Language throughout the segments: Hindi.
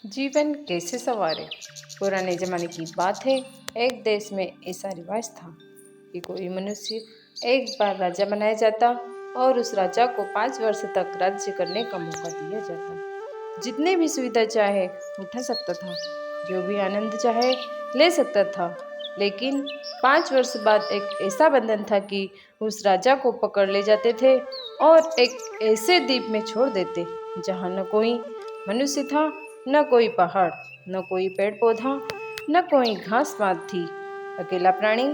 जीवन कैसे संवारे। पुराने जमाने की बात है। एक देश में ऐसा रिवाज था कि कोई मनुष्य एक बार राजा बनाया जाता और उस राजा को 5 वर्ष तक राज्य करने का मौका दिया जाता। जितने भी सुविधा चाहे उठा सकता था, जो भी आनंद चाहे ले सकता था, लेकिन 5 वर्ष बाद एक ऐसा बंधन था कि उस राजा को पकड़ ले जाते थे और एक ऐसे द्वीप में छोड़ देते जहाँ न कोई मनुष्य था, न कोई पहाड़, न कोई पेड़ पौधा, न कोई घास पात थी। अकेला प्राणी,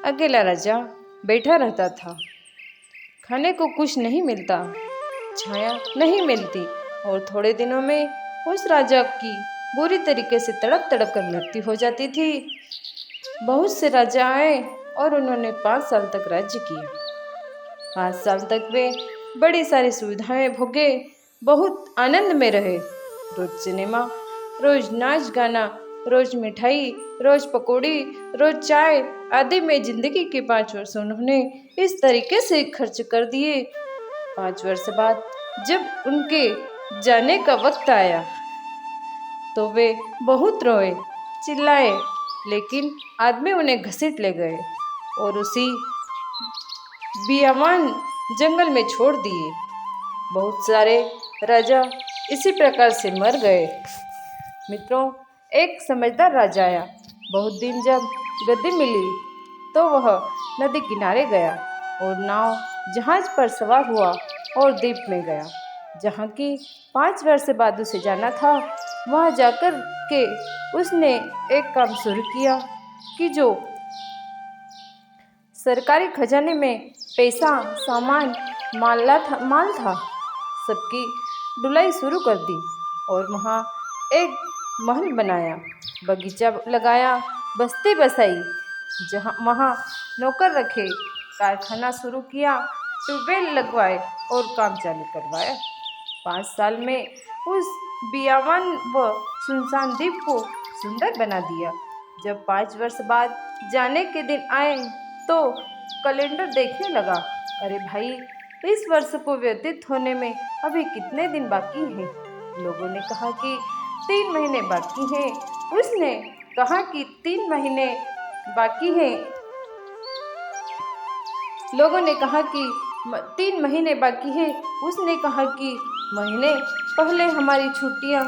अकेला राजा बैठा रहता था। खाने को कुछ नहीं मिलता, छाया नहीं मिलती और थोड़े दिनों में उस राजा की बुरी तरीके से तड़प तड़प कर मृत्यु हो जाती थी। बहुत से राजा आए और उन्होंने 5 साल तक राज्य किया। 5 साल तक वे बड़ी सारी सुविधाएं भोगे, बहुत आनंद में रहे। रोज सिनेमा, रोज नाच गाना, रोज मिठाई, रोज पकौड़ी, रोज चाय आदि में जिंदगी के 5 वर्ष उन्होंने इस तरीके से खर्च कर दिए। 5 वर्ष बाद जब उनके जाने का वक्त आया तो वे बहुत रोए, चिल्लाए, लेकिन आदमी उन्हें घसीट ले गए और उसी बियावान जंगल में छोड़ दिए। बहुत सारे राजा इसी प्रकार से मर गए। मित्रों, एक समझदार राजा आया। बहुत दिन जब गद्दी मिली तो वह नदी किनारे गया और नाव जहाज पर सवार हुआ और द्वीप में गया जहाँ की 5 वर्ष बाद उसे जाना था। वहाँ जाकर के उसने एक काम शुरू किया कि जो सरकारी खजाने में पैसा, सामान, माल था, सबकी ढुलाई शुरू कर दी और वहाँ एक महल बनाया, बगीचा लगाया, बस्ती बसाई, जहाँ वहाँ नौकर रखे, कारखाना शुरू किया, ट्यूबवेल लगवाए और काम चालू करवाया। 5 साल में उस बियावान व सुनसान द्वीप को सुंदर बना दिया। जब 5 वर्ष बाद जाने के दिन आए तो कैलेंडर देखने लगा। अरे भाई, इस वर्ष को व्यतीत होने में अभी कितने दिन बाकी हैं? लोगों ने कहा कि 3 महीने बाकी हैं। उसने कहा कि 3 महीने बाकी हैं। लोगों ने कहा कि 3 महीने बाकी है। उसने कहा कि महीने पहले हमारी छुट्टियां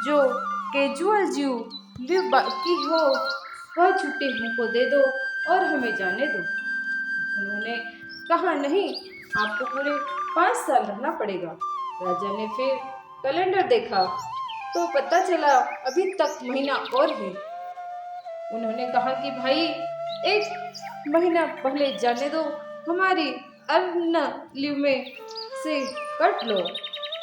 जो कैजुअल लीव बाकी हो वह छुट्टी हमको दे दो और हमें जाने दो। उन्होंने कहा नहीं, आपको पूरे 5 साल रहना पड़ेगा। राजा ने फिर कैलेंडर देखा तो पता चला अभी तक महीना और है। उन्होंने कहा कि भाई, 1 महीना पहले जाने दो, हमारी अर्न लीव में से कट लो।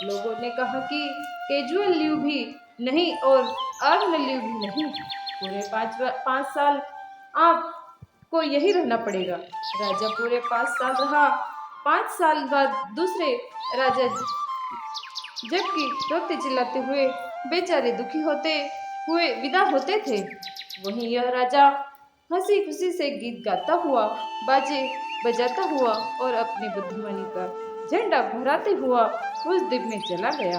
लोगों ने कहा कि कैजुअल लीव भी नहीं और अर्न लीव भी नहीं, पूरे 5 साल आपको यही रहना पड़ेगा। राजा पूरे 5 साल रहा। 5 साल बाद दूसरे राजा जबकि रोते चिल्लाते हुए बेचारे दुखी होते हुए विदा होते थे, वहीं यह राजा हंसी खुशी से गीत गाता हुआ, बाजे बजाता हुआ और अपनी बुद्धिमानी का झंडा फहराते हुआ उस द्वीप में चला गया।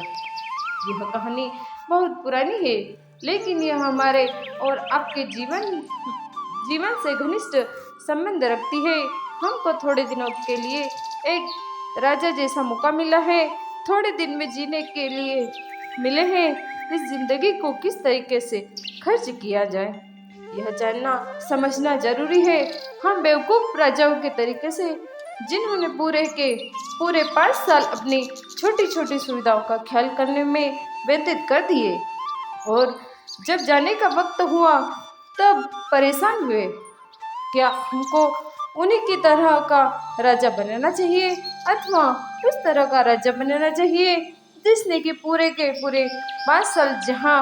यह कहानी बहुत पुरानी है, लेकिन यह हमारे और आपके जीवन से घनिष्ठ संबंध रखती है। हमको थोड़े दिनों के लिए एक राजा जैसा मौका मिला है, थोड़े दिन में जीने के लिए मिले हैं। इस जिंदगी को किस तरीके से खर्च किया जाए, यह जानना समझना जरूरी है। हम बेवकूफ राजाओं के तरीके से, जिन्होंने पूरे 5 साल अपनी छोटी छोटी सुविधाओं का ख्याल करने में व्यतीत कर दिए और जब जाने का वक्त हुआ तब परेशान हुए। क्या हमको उन्हीं की तरह का राजा बनाना चाहिए अथवा उस तरह का राजा बनाना चाहिए जिसने कि पूरे के पूरे 5 साल जहाँ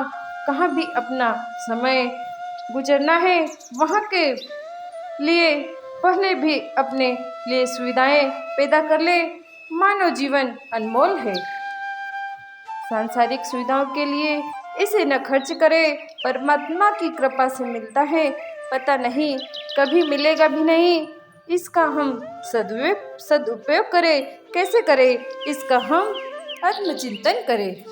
कहाँ भी अपना समय गुजरना है वहाँ के लिए पहले भी अपने लिए सुविधाएं पैदा कर ले। मानव जीवन अनमोल है। सांसारिक सुविधाओं के लिए इसे न खर्च करे, परमात्मा की कृपा से मिलता है, पता नहीं कभी मिलेगा भी नहीं। इसका हम सदुपयोग करें, कैसे करें, इसका हम आत्मचिंतन करें।